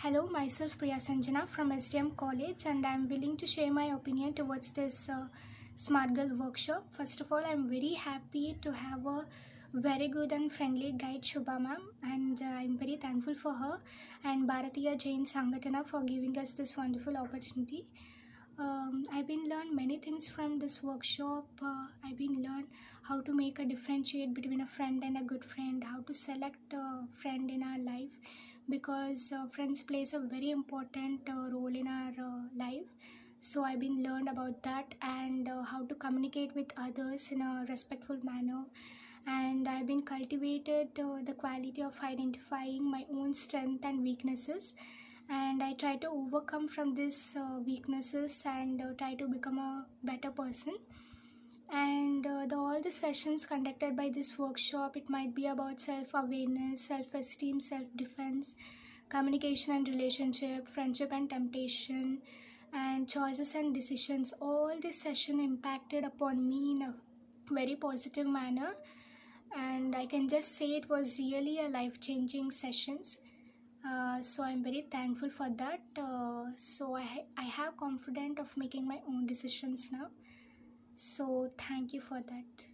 Hello, myself Priya Sanjana from SDM College, and I'm willing to share my opinion towards this Smart Girl workshop. First of all, I'm very happy to have a very good and friendly guide, Shubha ma'am, and I'm very thankful for her and Bharatiya Jain Sanghatan for giving us this wonderful opportunity. I've been learned many things from this workshop. I've been learned how to make a differentiate between a friend and a good friend, how to select a friend in our life, because friends plays a very important role in our life. So I've been learned about that, and how to communicate with others in a respectful manner. And I've been cultivated the quality of identifying my own strength and weaknesses, and I try to overcome from these weaknesses and try to become a better person. And all the sessions conducted by this workshop, it might be about self-awareness, self-esteem, self-defense, communication and relationship, friendship and temptation, and choices and decisions. All this session impacted upon me in a very positive manner, and I can just say it was really a life-changing sessions. So I'm very thankful for that. So I have confidence of making my own decisions now. So thank you for that.